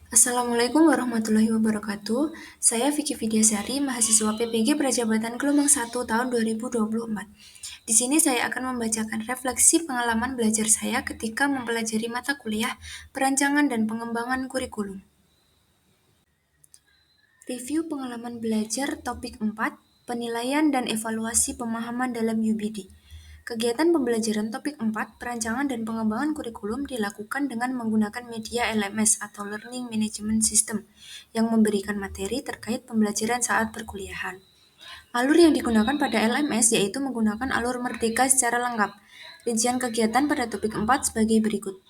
Assalamualaikum warahmatullahi wabarakatuh. Saya Vicky Vidyasari, mahasiswa PPG Prajabatan Gelombang 1 tahun 2024. Di sini saya akan membacakan refleksi pengalaman belajar saya ketika mempelajari mata kuliah perancangan dan pengembangan kurikulum. Review pengalaman belajar topik 4, penilaian dan evaluasi pemahaman dalam UBD. Kegiatan pembelajaran topik 4, perancangan dan pengembangan kurikulum dilakukan dengan menggunakan media LMS atau Learning Management System yang memberikan materi terkait pembelajaran saat perkuliahan. Alur yang digunakan pada LMS yaitu menggunakan alur Merdeka secara lengkap. Rincian kegiatan pada topik 4 sebagai berikut.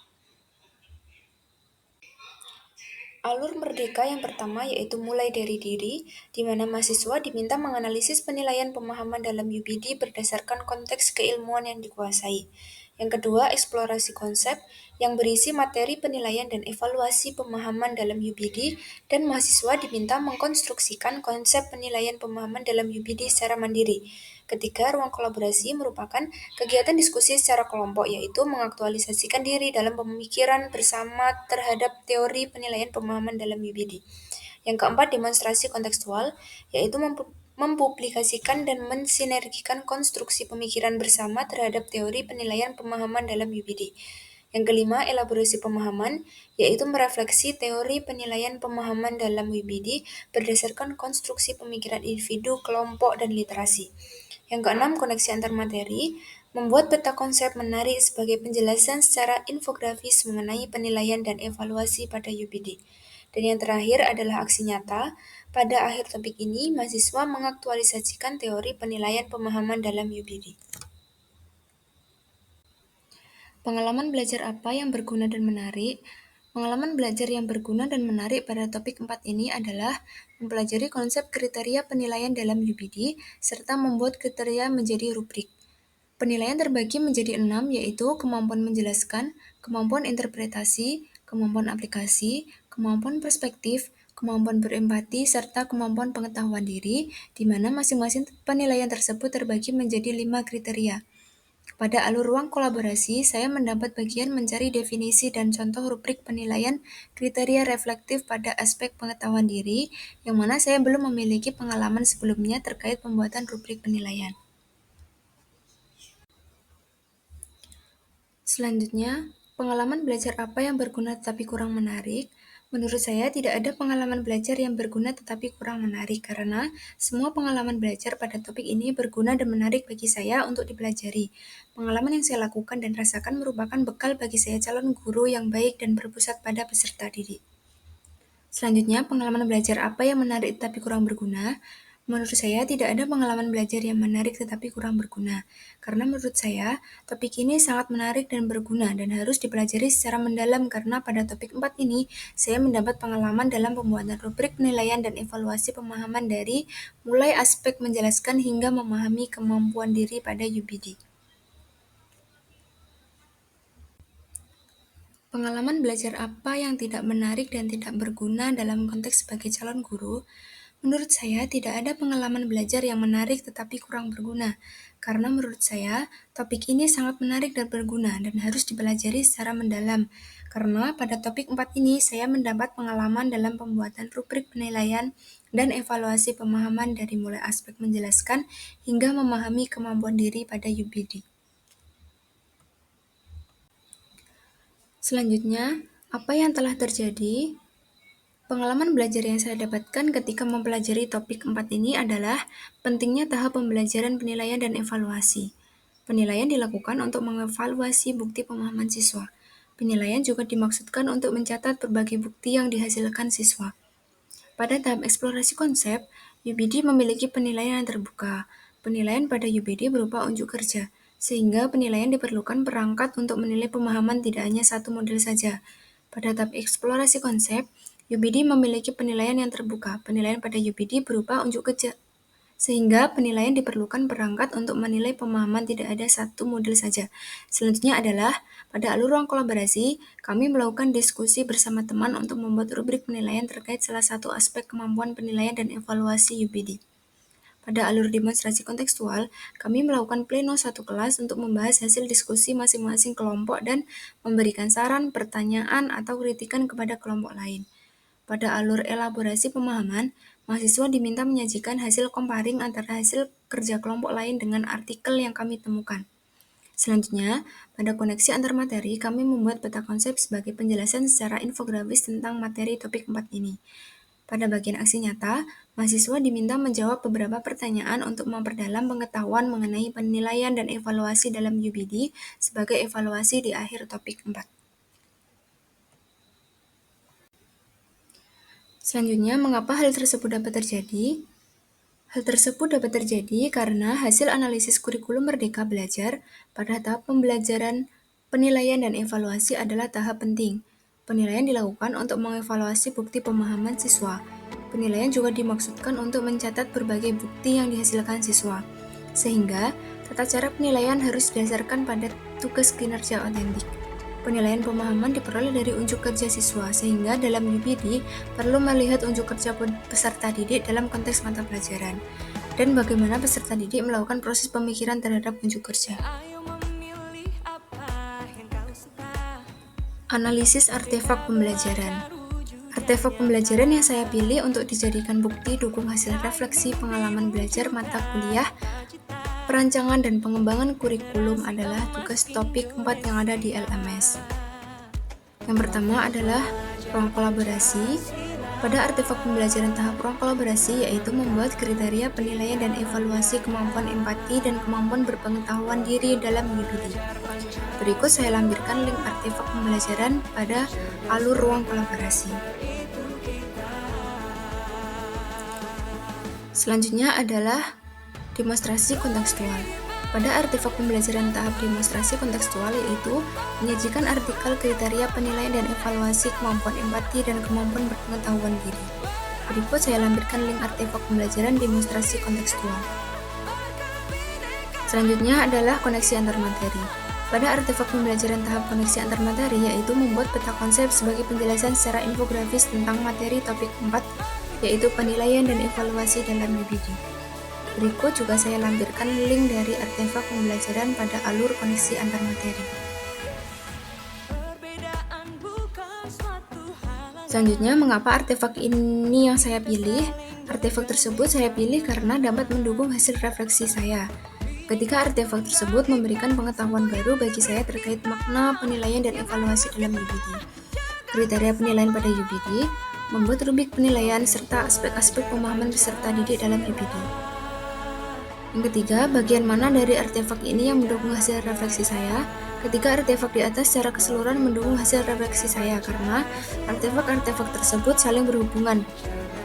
Alur Merdeka yang pertama yaitu mulai dari diri, di mana mahasiswa diminta menganalisis penilaian pemahaman dalam UBD berdasarkan konteks keilmuan yang dikuasai. Yang kedua, eksplorasi konsep yang berisi materi penilaian dan evaluasi pemahaman dalam UBD, dan mahasiswa diminta mengkonstruksikan konsep penilaian pemahaman dalam UBD secara mandiri. Ketiga, ruang kolaborasi merupakan kegiatan diskusi secara kelompok, yaitu mengaktualisasikan diri dalam pemikiran bersama terhadap teori penilaian pemahaman dalam UBD. Yang keempat, demonstrasi kontekstual, yaitu mempublikasikan dan mensinergikan konstruksi pemikiran bersama terhadap teori penilaian pemahaman dalam UBD. Yang kelima, elaborasi pemahaman, yaitu merefleksi teori penilaian pemahaman dalam UBD berdasarkan konstruksi pemikiran individu, kelompok, dan literasi. Yang keenam, koneksi antar materi, membuat peta konsep menarik sebagai penjelasan secara infografis mengenai penilaian dan evaluasi pada UBD. Dan yang terakhir adalah aksi nyata. Pada akhir topik ini, mahasiswa mengaktualisasikan teori penilaian pemahaman dalam UBD. Pengalaman belajar apa yang berguna dan menarik? Pengalaman belajar yang berguna dan menarik pada topik 4 ini adalah mempelajari konsep kriteria penilaian dalam UBD, serta membuat kriteria menjadi rubrik. Penilaian terbagi menjadi 6, yaitu kemampuan menjelaskan, kemampuan interpretasi, kemampuan aplikasi, kemampuan perspektif, kemampuan berempati, serta kemampuan pengetahuan diri, di mana masing-masing penilaian tersebut terbagi menjadi 5 kriteria. Pada alur ruang kolaborasi, saya mendapat bagian mencari definisi dan contoh rubrik penilaian kriteria reflektif pada aspek pengetahuan diri, yang mana saya belum memiliki pengalaman sebelumnya terkait pembuatan rubrik penilaian. Selanjutnya, pengalaman belajar apa yang berguna tetapi kurang menarik? Menurut saya, tidak ada pengalaman belajar yang berguna tetapi kurang menarik, karena semua pengalaman belajar pada topik ini berguna dan menarik bagi saya untuk dipelajari. Pengalaman yang saya lakukan dan rasakan merupakan bekal bagi saya calon guru yang baik dan berpusat pada peserta didik. Selanjutnya, pengalaman belajar apa yang menarik tetapi kurang berguna? Menurut saya, tidak ada pengalaman belajar yang menarik tetapi kurang berguna. Karena menurut saya, topik ini sangat menarik dan berguna dan harus dipelajari secara mendalam, karena pada topik 4 ini, saya mendapat pengalaman dalam pembuatan rubrik penilaian dan evaluasi pemahaman dari mulai aspek menjelaskan hingga memahami kemampuan diri pada UBD. Pengalaman belajar apa yang tidak menarik dan tidak berguna dalam konteks sebagai calon guru? Menurut saya, tidak ada pengalaman belajar yang menarik tetapi kurang berguna, karena menurut saya, topik ini sangat menarik dan berguna dan harus dipelajari secara mendalam. Karena pada topik 4 ini, saya mendapat pengalaman dalam pembuatan rubrik penilaian dan evaluasi pemahaman dari mulai aspek menjelaskan hingga memahami kemampuan diri pada UBD. Selanjutnya, apa yang telah terjadi? Pengalaman belajar yang saya dapatkan ketika mempelajari topik 4 ini adalah pentingnya tahap pembelajaran penilaian dan evaluasi. Penilaian dilakukan untuk mengevaluasi bukti pemahaman siswa. Penilaian juga dimaksudkan untuk mencatat berbagai bukti yang dihasilkan siswa. Pada tahap eksplorasi konsep, UBD memiliki penilaian yang terbuka. Penilaian pada UBD berupa unjuk kerja, sehingga penilaian diperlukan perangkat untuk menilai pemahaman tidak hanya satu model saja. Pada tahap eksplorasi konsep, UBD memiliki penilaian yang terbuka. Penilaian pada UBD berupa unjuk kerja, sehingga penilaian diperlukan perangkat untuk menilai pemahaman tidak ada satu model saja. Selanjutnya adalah, pada alur ruang kolaborasi, kami melakukan diskusi bersama teman untuk membuat rubrik penilaian terkait salah satu aspek kemampuan penilaian dan evaluasi UBD. Pada alur demonstrasi kontekstual, kami melakukan pleno satu kelas untuk membahas hasil diskusi masing-masing kelompok dan memberikan saran, pertanyaan, atau kritikan kepada kelompok lain. Pada alur elaborasi pemahaman, mahasiswa diminta menyajikan hasil comparing antara hasil kerja kelompok lain dengan artikel yang kami temukan. Selanjutnya, pada koneksi antar materi, kami membuat peta konsep sebagai penjelasan secara infografis tentang materi topik 4 ini. Pada bagian aksi nyata, mahasiswa diminta menjawab beberapa pertanyaan untuk memperdalam pengetahuan mengenai penilaian dan evaluasi dalam UBD sebagai evaluasi di akhir topik 4. Selanjutnya, mengapa hal tersebut dapat terjadi? Hal tersebut dapat terjadi karena hasil analisis kurikulum Merdeka Belajar pada tahap pembelajaran, penilaian, dan evaluasi adalah tahap penting. Penilaian dilakukan untuk mengevaluasi bukti pemahaman siswa. Penilaian juga dimaksudkan untuk mencatat berbagai bukti yang dihasilkan siswa. Sehingga, tata cara penilaian harus didasarkan pada tugas kinerja otentik. Penilaian pemahaman diperoleh dari unjuk kerja siswa, sehingga dalam UBD perlu melihat unjuk kerja peserta didik dalam konteks mata pelajaran, dan bagaimana peserta didik melakukan proses pemikiran terhadap unjuk kerja. Analisis artefak pembelajaran. Artefak pembelajaran yang saya pilih untuk dijadikan bukti dukung hasil refleksi pengalaman belajar mata kuliah, perancangan dan pengembangan kurikulum adalah tugas topik 4 yang ada di LMS. Yang pertama adalah ruang kolaborasi. Pada artefak pembelajaran tahap ruang kolaborasi yaitu membuat kriteria penilaian dan evaluasi kemampuan empati dan kemampuan berpengetahuan diri dalam UBD. Berikut saya lampirkan link artefak pembelajaran pada alur ruang kolaborasi. Selanjutnya adalah demonstrasi kontekstual. Pada artefak pembelajaran tahap demonstrasi kontekstual yaitu menyajikan artikel kriteria penilaian dan evaluasi kemampuan empati dan kemampuan berpengetahuan diri. Berikut saya lampirkan link artefak pembelajaran demonstrasi kontekstual. Selanjutnya adalah koneksi antar materi. Pada artefak pembelajaran tahap koneksi antar materi yaitu membuat peta konsep sebagai penjelasan secara infografis tentang materi topik 4 yaitu penilaian dan evaluasi dalam UBD. Berikut juga saya lampirkan link dari artefak pembelajaran pada alur koneksi antar materi. Selanjutnya, mengapa artefak ini yang saya pilih? Artefak tersebut saya pilih karena dapat mendukung hasil refleksi saya. Ketika artefak tersebut memberikan pengetahuan baru bagi saya terkait makna penilaian dan evaluasi dalam UBD. Kriteria penilaian pada UBD, membuat rubrik penilaian, serta aspek-aspek pemahaman peserta didik dalam UBD. Yang ketiga, bagian mana dari artefak ini yang mendukung hasil refleksi saya? Ketiga artefak di atas secara keseluruhan mendukung hasil refleksi saya karena artefak-artefak tersebut saling berhubungan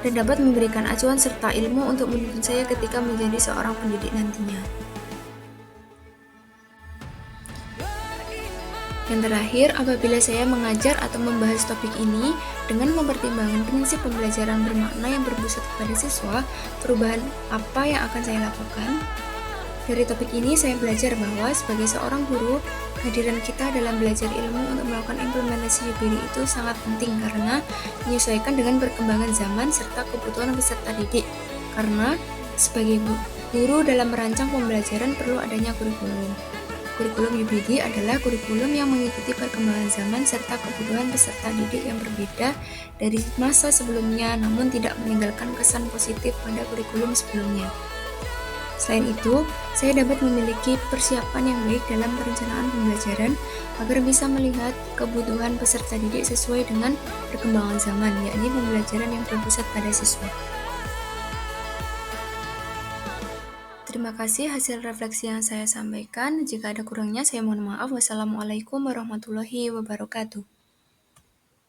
dan dapat memberikan acuan serta ilmu untuk menuntun saya ketika menjadi seorang pendidik nantinya. Yang terakhir, apabila saya mengajar atau membahas topik ini dengan mempertimbangkan prinsip pembelajaran bermakna yang berpusat kepada siswa, perubahan apa yang akan saya lakukan? Dari topik ini saya belajar bahwa sebagai seorang guru, kehadiran kita dalam belajar ilmu untuk melakukan implementasi UBD itu sangat penting karena menyesuaikan dengan perkembangan zaman serta kebutuhan peserta didik. Karena sebagai guru dalam merancang pembelajaran perlu adanya kurikulum. Kurikulum UBD adalah kurikulum yang mengikuti perkembangan zaman serta kebutuhan peserta didik yang berbeda dari masa sebelumnya namun tidak meninggalkan kesan positif pada kurikulum sebelumnya. Selain itu, saya dapat memiliki persiapan yang baik dalam perencanaan pembelajaran agar bisa melihat kebutuhan peserta didik sesuai dengan perkembangan zaman, yakni pembelajaran yang berpusat pada siswa. Terima kasih hasil refleksi yang saya sampaikan. Jika ada kurangnya, saya mohon maaf. Wassalamualaikum warahmatullahi wabarakatuh.